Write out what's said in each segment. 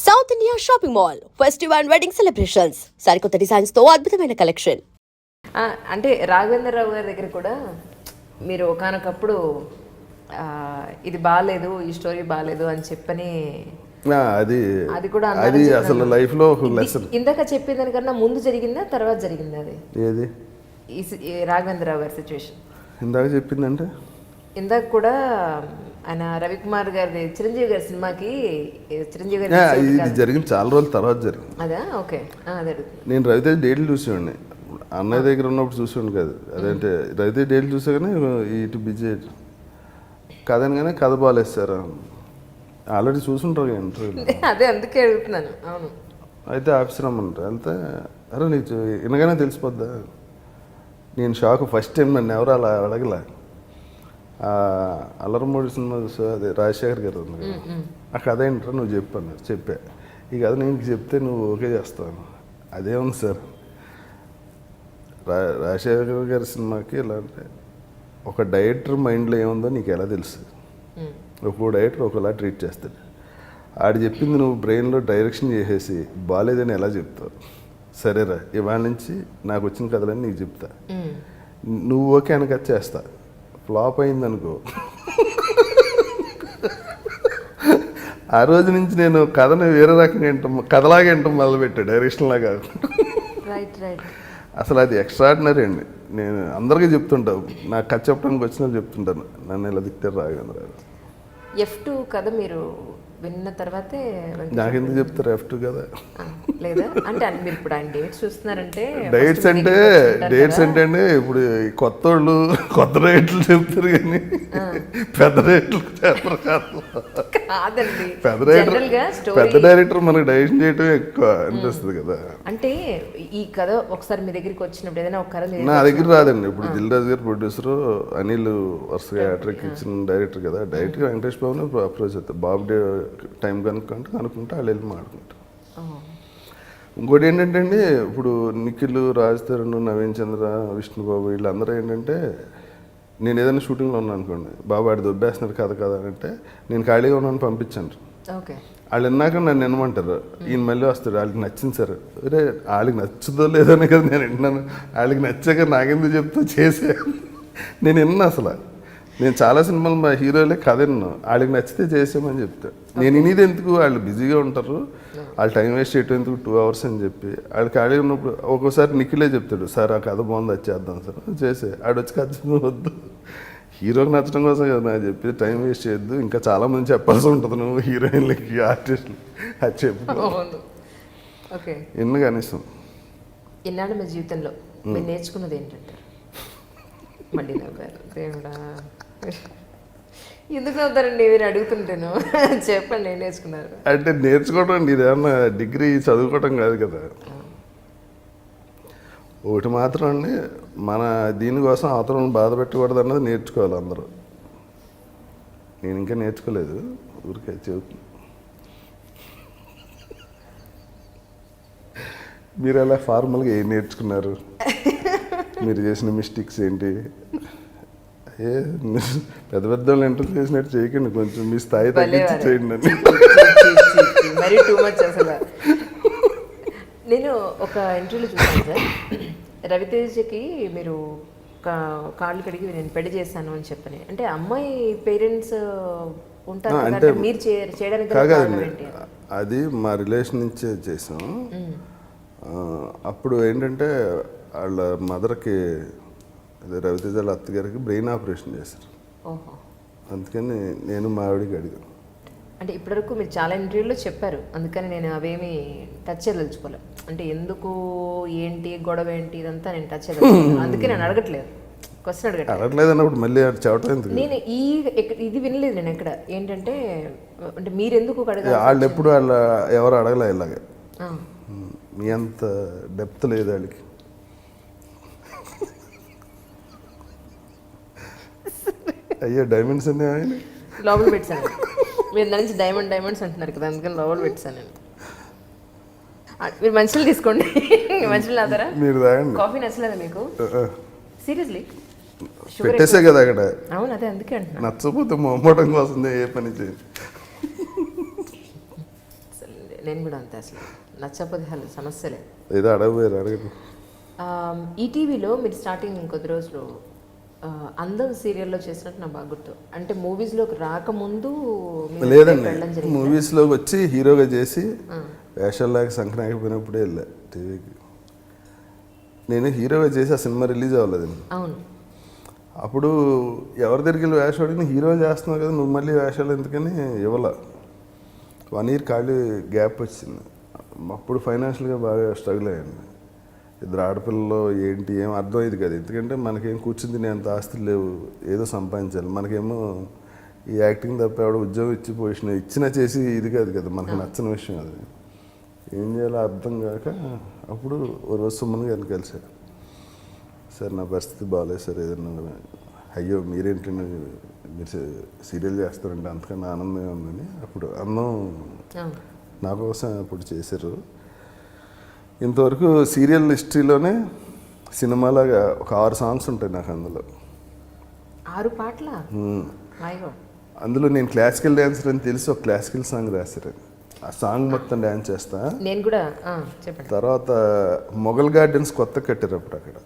South India shopping mall festival and wedding celebrations సరికొత్త designs తో అద్భుతమైన కలెక్షన్. అంటే రాఘవేంద్రరావు గారి దగ్గర కూడా మీరు ఒకనొకప్పుడు ఇది బాగాలేదు, ఈ స్టోరీ బాగాలేదు అని చెప్పని అది కూడా అది అసలు లైఫ్ లో లెసన్. ఇందాక చెప్పేదానికన్నా ముందు జరిగిందా తర్వాత జరిగిందా? అది ఏది రాఘవేంద్రరావు గారి సిచ్యువేషన్ ఇందాక చెప్పిందంటే ఇందాక కూడా ఆయన రవికుమార్ గారి చిరంజీవి గారి సినిమాకి చిరంజీవి గారి ఇది జరిగింది చాలా రోజుల తర్వాత జరిగింది. అదా? ఓకే. నేను రవితేజ డేట్లు చూసేవాడిని, అన్నయ్య దగ్గర ఉన్నప్పుడు చూసేవాడిని కాదు. అదంటే రవితేజ డేట్లు చూసా కానీ ఇటు బిజీ కథ అనగానే కథ బాగాలేదు సార్, ఆల్రెడీ చూసుంటారు కదా ఇంటర్వ్యూలో. అదే అందుకే అడుగుతున్నాను. అవును. అయితే ఆఫీస్ రమ్మంటారు, వెళ్తే అరే నీకు వినగానే తెలిసిపోద్దా. నేను షాక్, ఫస్ట్ టైం నన్ను ఎవరు అలా అడగలే. అల్లరమూడి సినిమా అదే రాజశేఖర్ గారు ఆ కథ ఏంటో నువ్వు చెప్పాను, చెప్పా. ఈ కథ నేను చెప్తే నువ్వు ఓకే చేస్తాను. అదే ఉంది సార్, రాజశేఖర్ గారి సినిమాకి ఎలా అంటే ఒక డైరెక్టర్ మైండ్లో ఏముందో నీకు ఎలా తెలుసు. ఒక్కో డైరెక్టర్ ఒకలా ట్రీట్ చేస్తాడు. ఆడు చెప్పింది నువ్వు బ్రెయిన్లో డైరెక్షన్ చేసేసి బాగాలేదని ఎలా చెప్తావు. సరేరా, ఇవాళ నుంచి నాకు వచ్చిన కథలని నీకు చెప్తా, నువ్వు ఓకే అనక చేస్తా. ఫ్లాప్ అయిందనుకో, ఆ రోజు నుంచి నేను కథను వేరే రకంగా కథలాగా వింటాం మొదలుపెట్టాడు, డైరెక్షన్ లాగా. అసలు అది ఎక్స్ట్రాడినరీ అండి. నేను అందరికీ చెప్తుంటాను, నాకు కథ చెప్పడానికి వచ్చిన చెప్తుంటాను, నన్ను ఇలా దిక్తారు రాఘవేంద్ర. F2 కథ మీరు విన్న తర్వాతే నాకెందుకు చెప్తారు F2 కదా? లేదా అంటే మీరు ఇప్పుడు ఆయన డేట్స్ చూస్తున్నారంటే డేట్స్ అంటే అండి ఇప్పుడు కొత్త వాళ్ళు కొత్త రేట్లు చెప్తారు కానీ పెద్ద రేట్లు చెప్పరు కాదండి. పెద్ద డైరెక్టర్ మనకి డైరెక్షన్ చేయటం ఎక్కువ అనిపిస్తుంది కదా. అంటే ఈ కథ ఒకసారి మీ దగ్గరికి వచ్చినప్పుడు ఏదైనా ఒక కథ నా దగ్గర రాదండి. ఇప్పుడు దిల్ రాజు గారు ప్రొడ్యూసర్, అనిల్ వరుసగా హ్యాట్రిక్ ఇచ్చిన డైరెక్టర్ కదా. డైరెక్ట్గా వెంకటేష్ బాబుని అప్రోచ్ అవుతారు. బాబు టైం కనుక్కుంటే వాళ్ళు వెళ్ళి మాట్లాడుకుంటారు. ఇంకోటి ఏంటంటే అండి, ఇప్పుడు నిఖిల్, రాజ్ తరుణ్, నవీన్ చంద్ర, విష్ణుబాబు వీళ్ళందరూ ఏంటంటే, నేను ఏదైనా షూటింగ్లో ఉన్నాను అనుకోండి, బాబు ఆడు దొబ్బేస్తున్నాడు కదా అంటే నేను ఖాళీగా ఉన్నాను పంపించాను. వాళ్ళు విన్నాక నన్ను వినమంటారు, ఈయన మళ్ళీ వస్తాడు, వాళ్ళకి నచ్చింది సార్. అరే వాళ్ళకి నచ్చుదో లేదనే కదా నేను వింటున్నాను, వాళ్ళకి నచ్చాక నాకెందుకు చెప్తా చేసే. నేను విన్నా అసలు. నేను చాలా సినిమాలు మా హీరోలే కథ విన్నాను, వాళ్ళకి నచ్చితే చేసామని చెప్తాను. నేను వినేది ఎందుకు, వాళ్ళు బిజీగా ఉంటారు, వాళ్ళు టైం వేస్ట్ చేయటం ఎందుకు 2 hours అని చెప్పి. వాళ్ళు ఖాళీ ఉన్నప్పుడు ఒక్కోసారి నిఖిలే చెప్తాడు, సార్ ఆ కథ బాగుంది అది చేద్దాం సార్, చేసే. ఆడొచ్చి కథ వద్దు, హీరోకి నచ్చడం కోసం కదా నాకు చెప్పి, టైం వేస్ట్ చేయొద్దు, ఇంకా చాలామంది చెప్పాల్సి ఉంటుంది నువ్వు హీరోయిన్లకి, ఆర్టిస్టులు, అది చెప్పు ఎన్ని కనీసం. ఇన్నాడు మీ జీవితంలో మీరు నేర్చుకున్నది ఏంటంటే, మళ్ళీ నవ్వారు దేవుడా, ఎందుకు నవ్వుతారండి మీరు అడుగుతుంటేను? చెప్పండి, ఏం నేర్చుకున్నారు? అంటే నేర్చుకోవడం అండి, ఇదేమన్నా డిగ్రీ చదువుకోవటం కాదు కదా. ఒకటి మాత్రం అండి, మన దీనికోసం అవతలను బాధ పెట్టకూడదు అన్నది నేర్చుకోవాలి అందరూ. నేను ఇంకా నేర్చుకోలేదు, ఊరికే చెబుతున్నా. మీరు అలా ఫార్మల్గా ఏం నేర్చుకున్నారు, మీరు చేసిన మిస్టేక్స్ ఏంటి? పెద్ద పెద్ద వాళ్ళు ఎంటర్ చేసినట్టు చేయకండి, కొంచెం మీ స్థాయి తగ్గించి చేయండి అని. మరీ టూ మచ్ అసలు. నేను ఒక ఇంటర్వ్యూలో చూసాను సార్, రవితేజకి మీరు కాళ్ళు కడిగి నేను పెళ్లి చేశాను అని చెప్పని. అంటే అమ్మాయి పేరెంట్స్ ఉంటారు అంటే మీరు చేయడానికి కాదండి, అది మా రిలేషన్ నుంచే చేసాం. అప్పుడు ఏంటంటే వాళ్ళ మదర్కి, అదే రవితేజ వాళ్ళ అత్తగారికి బ్రెయిన్ ఆపరేషన్ చేశారు. అందుకని నేను మా ఆవిడకి అడిగాను. అంటే ఇప్పటివరకు మీరు చాలా ఇంటర్వ్యూలో చెప్పారు, అందుకని నేను అవేమి టచ్ చేయదలుచుకోలేదు. అంటే ఎందుకు, ఏంటి, గొడవ ఏంటి, ఇదంతా నేను టచ్ చేయదలుచుకోలేదు. అందుకే నేను అడగట్లేదు, క్వశ్చన్ అడగట్లేదు అన్నప్పుడు మళ్ళీ చెప్పడం ఎందుకు? నేను ఇది వినలేదు నేను ఎక్కడ. ఏంటంటే అంటే మీరు ఎందుకు అడగాలి, వాళ్ళు ఎప్పుడు వాళ్ళ ఎవరు అడగలే ఇలాగే. మీ అంత డెప్త్ లేదు వాళ్ళకి. అయ్యో డైమండ్స్ అన్నీ ఆయన లోపల పెట్టాను. మీరు దాని నుంచి డైమండ్స్ అంటున్నారు కదా, అందుకని లోపల పెట్టాను నేను. మీరు మంచిలు తీసుకోండి. మంచిలు తాగుతారా? మీరు తాగండి. కాఫీ నచ్చలేదా మీకు? సీరియస్లీ పెట్టేసే కదా అక్కడ. అవును, అదే అందుకే అంటున్నా. నచ్చకపోతే మొమ్మటం కోసం ఏ పని చేయండి. నేను కూడా అంతే అసలు నచ్చకపోతే అసలు సమస్యలే. ఏదో అడగపోయారు అడగదు. ఈటీవీలో మీరు స్టార్టింగ్ కొద్ది రోజులు అందం సీరియల్లో చేసినట్టు నాకు బాగా గుర్తు. అంటే మూవీస్లోకి రాకముందు మీరు లేదండి, వెళ్ళడం జరిగిందా? మూవీస్లోకి వచ్చి హీరోగా చేసి వేషాల్లాగా సంక్రాంతిపోయినప్పుడే వెళ్ళా టీవీకి. నేను హీరోగా చేసి ఆ సినిమా రిలీజ్ అవ్వలేదండి. అవును. అప్పుడు ఎవరి దగ్గరికి వెళ్ళి వేషం అడిగిన హీరో చేస్తున్నావు కదా నువ్వు మళ్ళీ వేషాలు ఎందుకని ఇవ్వాల. 1 year ఖాళీ గ్యాప్ వచ్చింది. అప్పుడు ఫైనాన్షియల్గా బాగా స్ట్రగుల్ అయ్యాను. 2 ఆడపిల్లలు ఏంటి ఏం అర్థమయ్యేది కదా. ఎందుకంటే మనకేం కూర్చుని తినేంత ఆస్తులు లేవు, ఏదో సంపాదించాలి. మనకేమో ఈ యాక్టింగ్ తప్ప ఎవడ ఉద్యోగం ఇచ్చి పొజిషన్ ఇచ్చినా చేసి ఇది కాదు కదా, మనకు నచ్చని విషయం అది. ఏం చేయాలో అర్థం కాక అప్పుడు ఓ రోజు సుమన్ గారిని కలిశారు. సార్ నా పరిస్థితి బాగాలేదు సార్, ఏదన్నా. అయ్యో మీరేంటండి మీరు సీరియల్ చేస్తారంటే అంతకన్నా ఆనందంగా ఉందని. అప్పుడు అందం నా కోసం అప్పుడు చేశారు. ఇంతవరకు సీరియల్ హిస్టరీలోనే సినిమాలాగా ఒక 6 songs ఉంటాయి నాకు అందులో. 6 పాటల? అందులో నేను క్లాసికల్ డ్యాన్సర్ అని తెలిసి ఒక క్లాసికల్ సాంగ్ రాశారు. ఆ సాంగ్ మొత్తం డ్యాన్స్ చేస్తా. నేను కూడా చెప్పండి. తర్వాత మొఘల్ గార్డెన్స్ కొత్త కట్టారు అప్పుడు అక్కడ.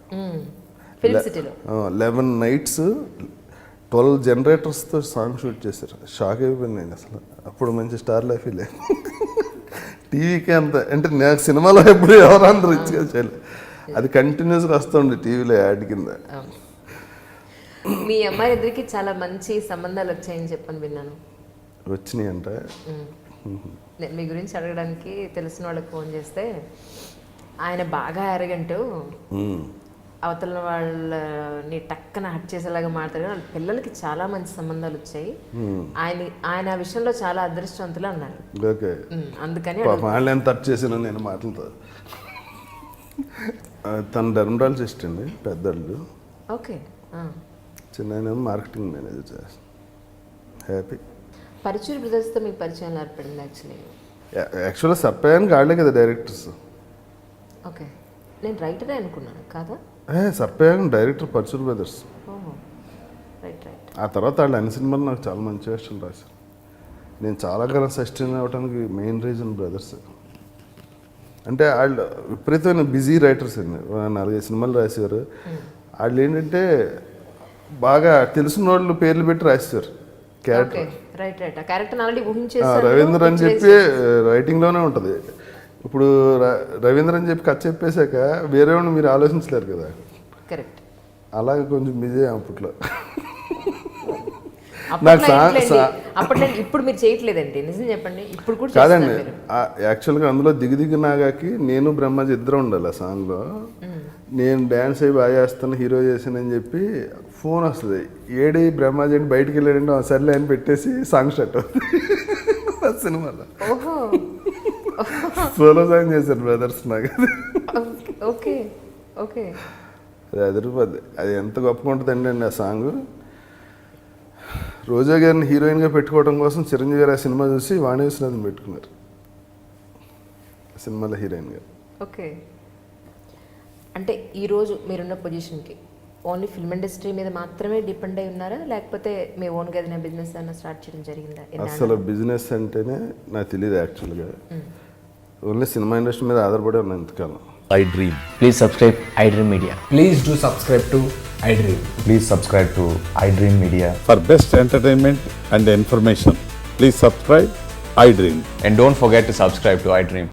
11 nights 12 generatorsతో సాంగ్ షూట్ చేశారు. షాక్ అయిపోయింది నేను అసలు. అప్పుడు మంచి స్టార్ లైఫ్ లేదు టీవీకి అంత. అంటే నాకు సినిమాలో ఎప్పుడు ఎవరంత రిచ్గా చేయలేదు. అది కంటిన్యూస్గా వస్తుంది టీవీలో యాడ్ కింద. మీ అమ్మాయి ఇద్దరికి చాలా మంచి సంబంధాలు వచ్చాయని చెప్పని విన్నాను. వచ్చినాయి అంటే మీ గురించి అడగడానికి తెలిసిన వాళ్ళకి ఫోన్ చేస్తే ఆయన బాగా అరగంటూ అవతల వాళ్ళని టక్కన హట్ చేసేలాగా మాట్లాడారు. వాళ్ళ పిల్లలకి చాలా మంచి సంబంధాలు వచ్చాయి, ఆయన ఆ విషయంలో చాలా అదృష్టవంతులు అన్నారు. ఓకే, అందుకని వాళ్ళని టచ్ చేసిన నేను మాటలతో. తన డెర్మటాలజిస్ట్ అండి పెద్దళ్ళు. ఓకే. చిన్న మార్కెటింగ్ మేనేజర్ చేస్తాను. హ్యాపీ. పరుచూరి బ్రదర్స్తో మీకు పరిచయం ఏర్పడింది యాక్చువల్గా సర్పయానికి వాళ్ళే కదా డైరెక్టర్స్. ఓకే, నేను రైటరే అనుకున్నాను కాదా? సర్పయాన్ director Paruchuri brothers. Right right. ఆ తర్వాత వాళ్ళు అన్ని సినిమాలు నాకు చాలా మంచి వేషాలు రాశారు. నేను చాలా కాలం సస్టైన్ అవ్వడానికి మెయిన్ రీజన్ బ్రదర్స్. అంటే వాళ్ళు విపరీతమైన బిజీ రైటర్స్ అండి. 4-5 సినిమాలు రాశారు. వాళ్ళు ఏంటంటే బాగా తెలిసిన వాళ్ళు పేర్లు పెట్టి రాశారు క్యారెక్టర్. రవీంద్ర అని చెప్పి రైటింగ్లోనే ఉంటుంది. ఇప్పుడు రవీంద్ర అని చెప్పి కథ చెప్పేశాక వేరే వాడిని మీరు ఆలోచించలేరు కదా. కరెక్ట్. అలాగే కొంచెం బిజీ అప్పట్లో. ఇప్పుడు మీరు చేయట్లేదండి, నిజం చెప్పండి. ఇప్పుడు కూడా కాదండి, యాక్చువల్గా అందులో దిగి నాగాకి నేను బ్రహ్మాజీ ఇద్దరు ఉండాలి ఆ సాంగ్లో. నేను డ్యాన్స్ అయ్యి బాగా చేస్తాను, హీరో చేశానని చెప్పి ఫోన్ వస్తుంది. ఏడి బ్రహ్మాజీ అని బయటికి వెళ్ళాడంటే సర్లే అని పెట్టేసి సాంగ్ స్టార్ట్ అవుతుంది సినిమాలో. సోలో సాంగ్ చేశారు బ్రదర్స్ నాకు. Okay okay. అది అదిరిపోద్ది. అది ఎంత గొప్పగా ఉంటుందండి అండి ఆ సాంగ్. రోజా గారిని హీరోయిన్గా పెట్టుకోవడం కోసం చిరంజీవి గారు ఆ సినిమా చూసి వాణి విశ్వనాథ్ని పెట్టుకున్నారు సినిమాలో హీరోయిన్గా. ఓకే. అంటే ఈరోజు మీరున్న పొజిషన్కి ఓన్లీ ఫిల్మ్ ఇండస్ట్రీ మీద మాత్రమే డిపెండ్ అయి ఉన్నారా, లేకపోతే మీ ఓన్గా ఏదైనా బిజినెస్ అన్న స్టార్ట్ చేయడం జరిగిందా? అసలు బిజినెస్ అంటేనే నాకు తెలియదు యాక్చువల్గా. ఓన్లీ సినిమా ఇండస్ట్రీ మీద ఆధారపడి ఉన్నాను ఇంతకాలం. iDream. Please subscribe iDream Media. Please do subscribe to iDream. Please subscribe to iDream Media. For best entertainment and information, please subscribe iDream. And don't forget to subscribe to iDream.